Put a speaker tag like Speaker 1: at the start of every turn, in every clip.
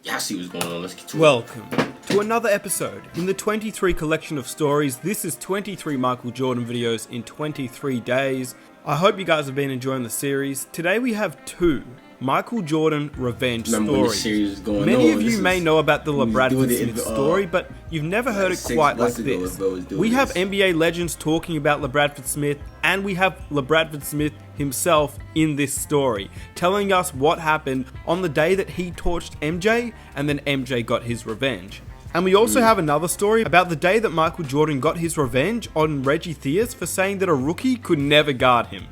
Speaker 1: Yeah, I see what's going on. Let's get to it.
Speaker 2: Welcome to another episode. In the 23 collection of stories, this is 23 Michael Jordan videos in 23 days. I hope you guys have been enjoying the series. Today we have two Michael Jordan revenge stories. Many of you may know about the LeBradford Smith story, but you've never heard it quite like this. We have NBA legends talking about LeBradford Smith, and we have LeBradford Smith himself in this story, telling us what happened on the day that he torched MJ, and then MJ got his revenge. And we also have another story about the day that Michael Jordan got his revenge on Reggie Theus for saying that a rookie could never guard him.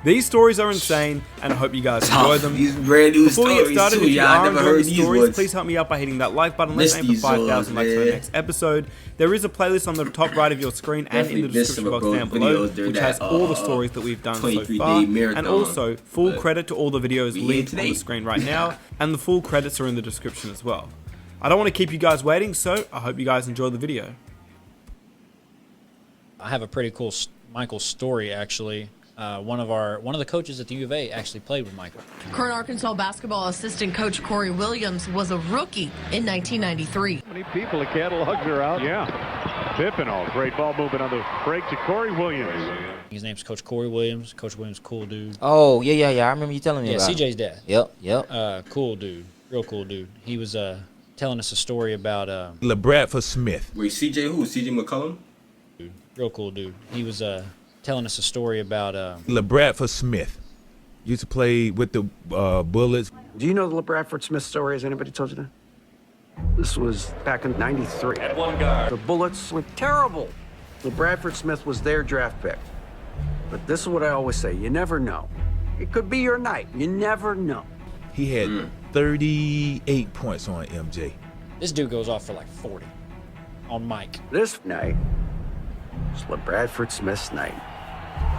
Speaker 2: These stories are insane, and I hope you guys enjoy them.
Speaker 1: These brand new
Speaker 2: Before we get started, if you are enjoying the stories,
Speaker 1: ones.
Speaker 2: please help me out by hitting that like button. Let's aim for 5,000 likes for the next episode. There is a playlist on the top right of your screen and in the description box down below, which has all the stories that we've done so far, and also full credit to all the videos linked on the screen right now, and the full credits are in the description as well. I don't want to keep you guys waiting, so I hope you guys enjoy the video.
Speaker 3: I have a pretty cool Michael story, actually. One of the coaches at the U of A actually played with Michael.
Speaker 4: Current Arkansas basketball assistant coach Corey Williams was a rookie in 1993.
Speaker 5: Many people, the catalogs are out. Yeah. Pippin, great ball movement on the break to Corey Williams.
Speaker 3: His name's Coach Corey Williams. Coach Williams, cool dude.
Speaker 6: Oh, yeah. I remember you telling me about
Speaker 3: CJ's dad.
Speaker 6: Yep.
Speaker 3: Cool dude. Real cool dude. He was telling us a story about
Speaker 7: LeBradford Smith.
Speaker 1: Wait, CJ who? CJ McCollum?
Speaker 3: Dude. Real cool dude. He was telling us a story about
Speaker 7: LeBradford Smith. Used to play with the Bullets.
Speaker 8: Do you know the LeBradford Smith story? Has anybody told you that? This was back in '93.
Speaker 5: At one guard.
Speaker 8: The Bullets were terrible. LeBradford Smith was their draft pick. But this is what I always say, you never know. It could be your night. You never know.
Speaker 7: He had 38 points on MJ.
Speaker 3: this dude goes off for like 40 on Mike.
Speaker 8: This night was LeBradford Smith's night.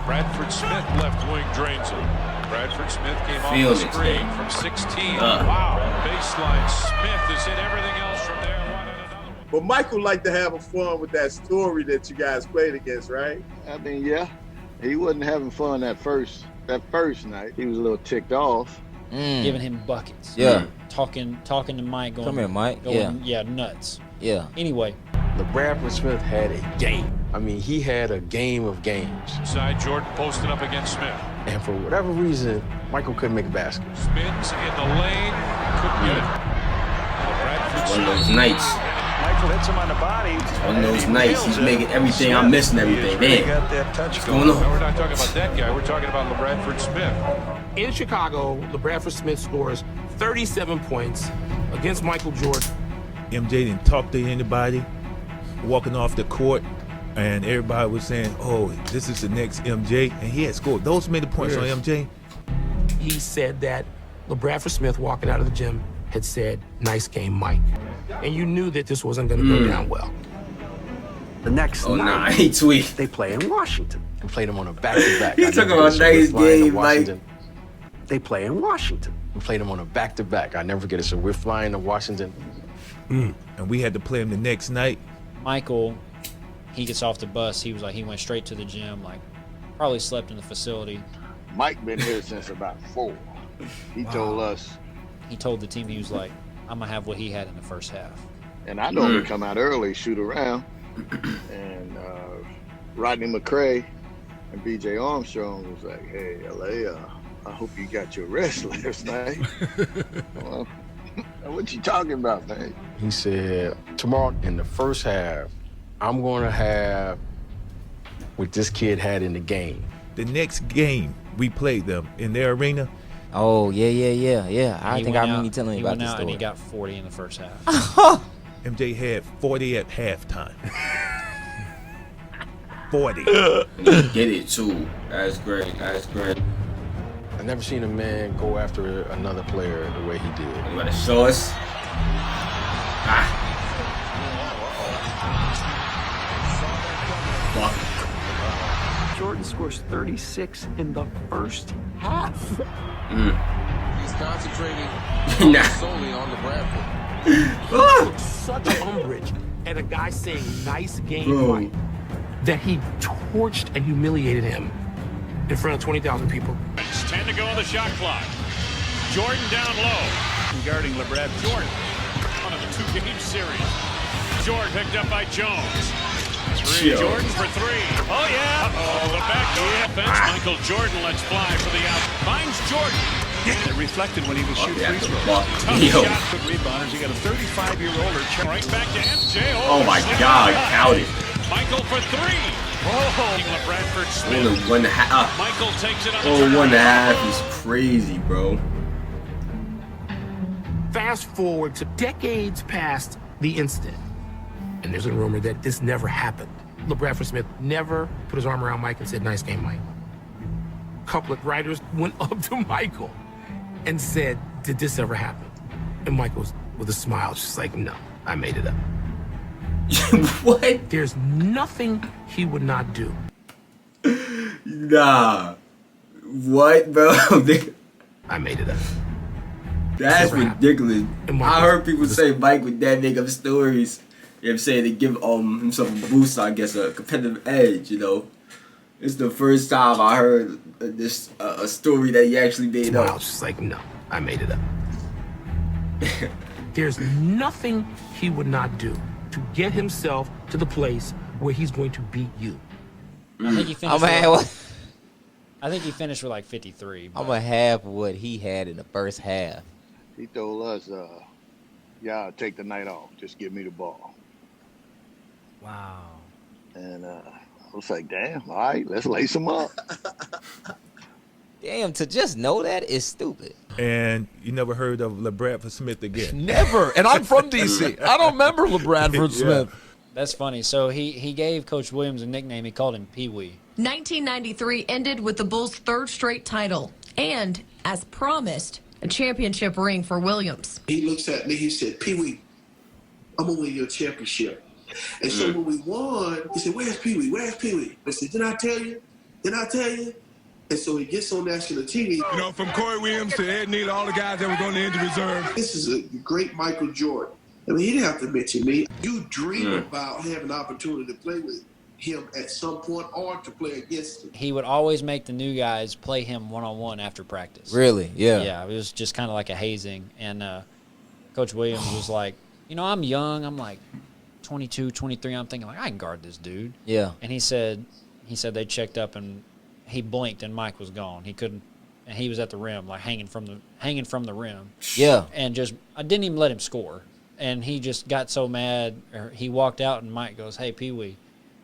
Speaker 5: Bradford Smith left wing drains it. Bradford Smith came off the screen from 16. Wow. Baseline. Smith is in everything else from there.
Speaker 9: But Michael liked to have fun with that story that you guys played against, right?
Speaker 10: I mean, yeah. He wasn't having fun that first night. He was a little ticked off.
Speaker 3: Giving him buckets.
Speaker 6: Yeah.
Speaker 3: Talking to Mike. Going,
Speaker 6: Come here, Mike.
Speaker 3: Yeah, nuts.
Speaker 6: Yeah.
Speaker 3: Anyway.
Speaker 11: LeBradford Smith had a game. I mean, he had a game of games.
Speaker 5: Inside Jordan posted up against Smith.
Speaker 11: And for whatever reason, Michael couldn't make a basket.
Speaker 5: Spins in the lane. Couldn't get it. Bradford
Speaker 1: One of those nights.
Speaker 5: Michael hits him on the body.
Speaker 1: One of those nights. He's making everything. I'm missing everything. Man. What's going on?
Speaker 5: No, we're not talking about that guy. We're talking about LeBradford Smith.
Speaker 12: In Chicago, LeBradford Smith scores 37 points against Michael Jordan.
Speaker 7: MJ didn't talk to anybody, walking off the court, and everybody was saying, oh, this is the next MJ, and he had scored those many points on MJ.
Speaker 12: He said that LeBradford Smith, walking out of the gym, had said, "Nice game, Mike." And you knew that this wasn't going to go down well.
Speaker 8: The next night,
Speaker 1: he tweet.
Speaker 8: they play in Washington.
Speaker 11: And played him on a back-to-back.
Speaker 1: He's talking about nice game, Mike.
Speaker 8: They play in Washington.
Speaker 11: We played him on a back-to-back. I never forget it. So we're flying to Washington.
Speaker 7: And we had to play him the next night.
Speaker 3: Michael, he gets off the bus. He was like, he went straight to the gym, like probably slept in the facility.
Speaker 10: Mike been here since about 4. He told us.
Speaker 3: He told the team, he was like, I'm gonna have what he had in the first half.
Speaker 10: And I normally come out early, shoot around. And Rodney McCray and BJ Armstrong was like, hey, LA, I hope you got your rest last night. Well, what you talking about, man?
Speaker 11: He said, tomorrow in the first half, I'm going to have what this kid had in the game.
Speaker 7: The next game, we played them in their arena.
Speaker 6: Oh, yeah. I think I remember you telling me about this story.
Speaker 3: And he got 40 in the first half.
Speaker 7: MJ had 40 at halftime. 40.
Speaker 1: Get it, too. That's great.
Speaker 11: I've never seen a man go after another player the way he did.
Speaker 1: You want to show us?
Speaker 8: Jordan scores 36 in the first half.
Speaker 13: He's concentrating solely on LeBradford.
Speaker 12: Such umbrage at a guy saying nice game, Mike, that he torched and humiliated him in front of 20,000 people.
Speaker 5: 10 to go on the shot clock. Jordan down low. Guarding LeBradford. Jordan two-game series. Jordan picked up by Jones. Jordan for three. Oh, yeah. Uh-oh, the backdoor offense. Michael Jordan lets fly for the out. Finds Jordan. It reflected when he was shooting free throws. Tough shot. Good rebounders. You got a 35-year-older. Right back to MJ.
Speaker 1: Oh, my God. Counted.
Speaker 5: Michael for three. Oh, Bradford Smith.
Speaker 1: Only 1.5.
Speaker 5: Michael takes it on the
Speaker 1: 1.5 is crazy, bro.
Speaker 12: Fast forward to decades past the incident, and there's a rumor that this never happened. Lil Bradford Smith never put his arm around Mike and said, "Nice game, Mike." A couple of writers went up to Michael and said, "Did this ever happen?" And Michael was, with a smile, just like, "No, I made it up."
Speaker 1: What?
Speaker 12: There's nothing he would not do.
Speaker 1: Nah. What, bro?
Speaker 12: I made it up.
Speaker 1: That's ridiculous. I heard people say Mike would that make up stories. You know what I'm saying? To give himself a boost, I guess, a competitive edge, you know. It's the first time I heard this a story that he actually made up.
Speaker 12: I was just like, no, I made it up. There's nothing he would not do to get himself to the place where he's going to beat you.
Speaker 3: I think he finished. I think he finished with like 53.
Speaker 6: I'm a half what he had in the first half.
Speaker 10: He told us, "Yeah, take the night off. Just give me the ball."
Speaker 3: Wow.
Speaker 10: And I was like, "Damn, all right, let's lace him up."
Speaker 6: Damn, to just know that is stupid.
Speaker 7: And you never heard of Lil Bradford Smith again?
Speaker 14: Never. And I'm from D.C. I don't remember Lil Bradford Smith.
Speaker 3: That's funny. So he gave Coach Williams a nickname. He called him Pee-wee.
Speaker 4: 1993 ended with the Bulls' third straight title. And, as promised, a championship ring for Williams.
Speaker 15: He looks at me, he said, "Pee-wee, I'm going to win you a championship." And so when we won, he said, "Where's Pee-wee? Where's Pee-wee?" I said, "Didn't I tell you? Didn't I tell you?" And so he gets on national TV.
Speaker 16: You know, from Corey Williams to Ed Neal, all the guys that were on the injury reserve.
Speaker 15: This is a great Michael Jordan. I mean, he didn't have to mention me. You dream about having an opportunity to play with him at some point or to play against him.
Speaker 3: He would always make the new guys play him one-on-one after practice.
Speaker 6: Really? Yeah.
Speaker 3: Yeah, it was just kind of like a hazing. And Coach Williams was like, you know, I'm young. I'm like 22, 23. I'm thinking, like, I can guard this dude.
Speaker 6: Yeah.
Speaker 3: And he said they checked up and he blinked and Mike was gone. He couldn't, and he was at the rim, like hanging from the rim.
Speaker 6: Yeah.
Speaker 3: And I didn't even let him score. And he just got so mad. He walked out and Mike goes, "Hey, Pee-wee,"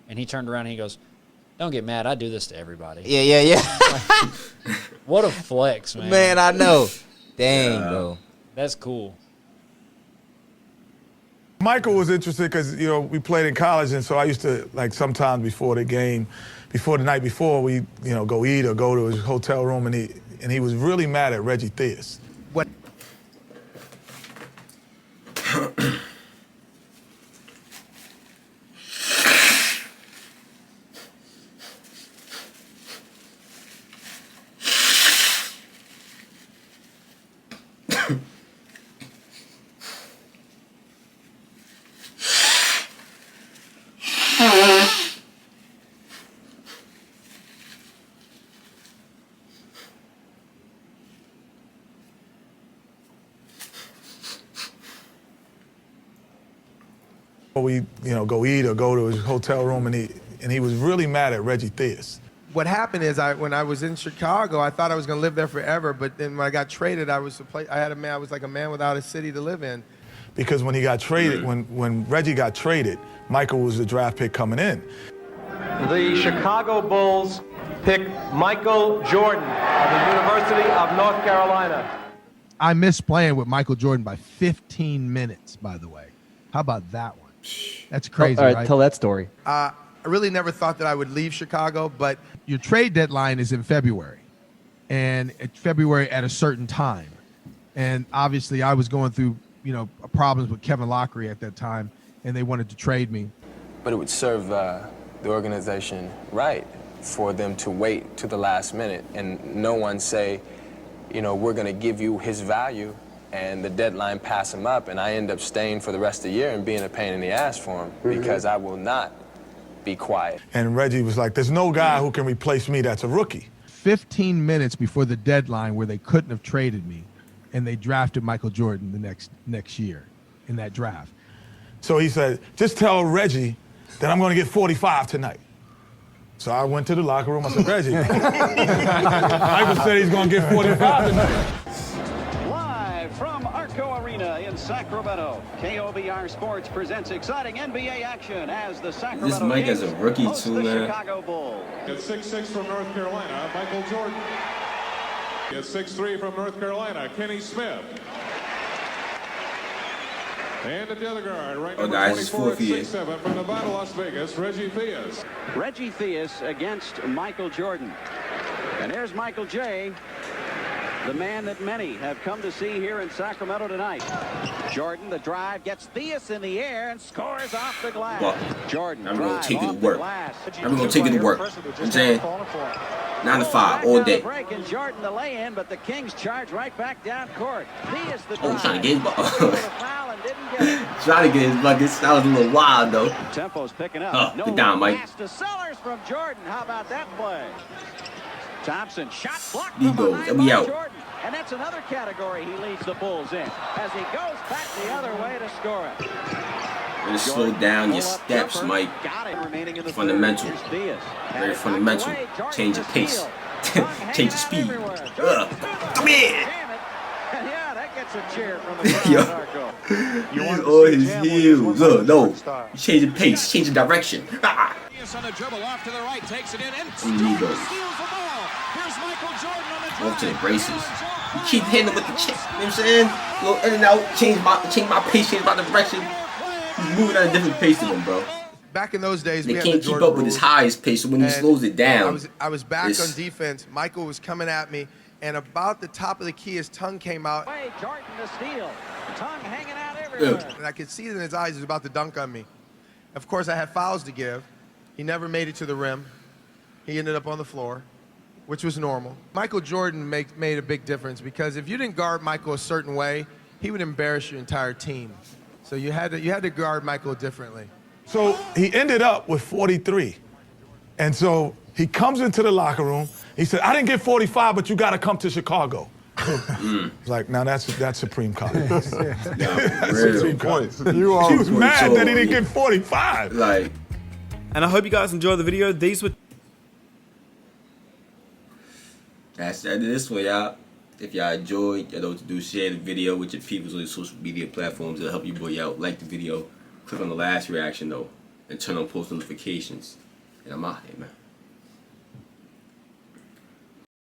Speaker 3: and he turned around and he goes, "Don't get mad. I do this to everybody."
Speaker 6: Yeah.
Speaker 3: What a flex, man.
Speaker 6: Man, I know. Dang, bro.
Speaker 3: That's cool.
Speaker 16: Michael was interested because, you know, we played in college, and so I used to, like, sometimes before the game, before the night before, we, you know, go eat or go to his hotel room, and he was really mad at Reggie Theus.
Speaker 14: What?
Speaker 16: We, you know, go eat or go to his hotel room, and he was really mad at Reggie Theus.
Speaker 14: What happened is when I was in Chicago, I thought I was going to live there forever. But then when I got traded, I was like a man without a city to live in.
Speaker 16: Because when he got traded, when Reggie got traded, Michael was the draft pick coming in.
Speaker 17: The Chicago Bulls pick Michael Jordan of the University of North Carolina.
Speaker 14: I missed playing with Michael Jordan by 15 minutes, by the way. How about that one? That's crazy,
Speaker 17: all right,
Speaker 14: right?
Speaker 17: Tell that story.
Speaker 14: I really never thought that I would leave Chicago, but your trade deadline is in February, and it's February at a certain time. And obviously I was going through, you know, problems with Kevin Lockery at that time, and they wanted to trade me.
Speaker 18: But it would serve the organization right for them to wait to the last minute and no one say, you know, we're going to give you his value and the deadline pass him up, and I end up staying for the rest of the year and being a pain in the ass for him because I will not be quiet.
Speaker 16: And Reggie was like, there's no guy who can replace me that's a rookie.
Speaker 14: 15 minutes before the deadline where they couldn't have traded me, and they drafted Michael Jordan the next year. in that draft.
Speaker 16: So he said, just tell Reggie that I'm going to get 45 tonight. So I went to the locker room. I said, Reggie, Michael said he's going to get 45 tonight.
Speaker 19: Live from Arco Arena in Sacramento, KOBR Sports presents exciting NBA action as the Sacramento
Speaker 1: This Mike has a rookie
Speaker 19: host
Speaker 1: too,
Speaker 19: the
Speaker 1: man.
Speaker 19: Chicago Bulls.
Speaker 5: At 6'6" from North Carolina, Michael Jordan. At 6'3" from North Carolina, Kenny Smith. And at the other guard, right number 24 at 6'7" from Nevada, Las Vegas, Reggie Theus.
Speaker 19: Reggie Theus against Michael Jordan. And here's Michael J., the man that many have come to see here in Sacramento tonight. Jordan, the drive, gets Theus in the air and scores off the glass.
Speaker 1: Well,
Speaker 19: Jordan,
Speaker 1: I'm going to take it to
Speaker 19: off the
Speaker 1: work.
Speaker 19: glass.
Speaker 1: I'm going to take it to work. You know what I'm saying? 9 to 5 all day.
Speaker 19: Break and Jordan the lay-in, but the Kings charge right back down court. Theus the
Speaker 1: Oh,
Speaker 19: drive.
Speaker 1: trying to get his trying to get his buckets. That was a little wild though.
Speaker 19: Tempo's picking up.
Speaker 1: Get down, Mike.
Speaker 19: Pass to Sellers from Jordan. How about that play? Thompson shot blocked
Speaker 1: He
Speaker 19: from
Speaker 1: goes,
Speaker 19: behind
Speaker 1: and we
Speaker 19: by
Speaker 1: out.
Speaker 19: Jordan. And that's another category he leads the Bulls in as he goes back the other way to score it.
Speaker 1: Really slow down your steps, Mike. Fundamental. Very fundamental. Change your pace. Change your speed. Come in.
Speaker 19: Yeah, that gets a cheer from the crowd.
Speaker 1: Yo. He's on his heels. Look, no. You change your pace. Change the direction. Ah.
Speaker 20: On the dribble off to the right, takes it in and
Speaker 1: He goes.
Speaker 20: steals the ball. Here's Michael Jordan on the
Speaker 1: Off to the
Speaker 20: drive.
Speaker 1: braces. You keep hitting him with the chip. You know what I'm saying? A little in and out. Change my pace. Change my direction. He's moving at a different pace than him, bro.
Speaker 14: Back in those days,
Speaker 1: They
Speaker 14: we had
Speaker 1: can't
Speaker 14: the
Speaker 1: keep
Speaker 14: Jordan
Speaker 1: up with his
Speaker 14: rules.
Speaker 1: highest pace, so when he
Speaker 14: And
Speaker 1: slows it down,
Speaker 14: I was back
Speaker 1: it's-
Speaker 14: on defense. Michael was coming at me, and about the top of the key, his tongue came out.
Speaker 19: Jordan to steal. Tongue hanging out everywhere.
Speaker 14: And I could see it in his eyes. He was about to dunk on me. Of course, I had fouls to give. He never made it to the rim. He ended up on the floor, which was normal. Michael Jordan made a big difference because if you didn't guard Michael a certain way, he would embarrass your entire team. So you had to guard Michael differently.
Speaker 16: So he ended up with 43. And so he comes into the locker room. He said, I didn't get 45, but you got to come to Chicago. Like, now that's supreme confidence. Supreme confidence. He was mad that he didn't get 45.
Speaker 1: Like,
Speaker 2: and I hope you guys enjoyed the video. These were...
Speaker 1: That's this one, y'all. If y'all enjoyed, y'all know what to do. Share the video with your people on your social media platforms. It'll help you boy out. Like the video. Click on the last reaction, though. And turn on post notifications. And I'm out here, man.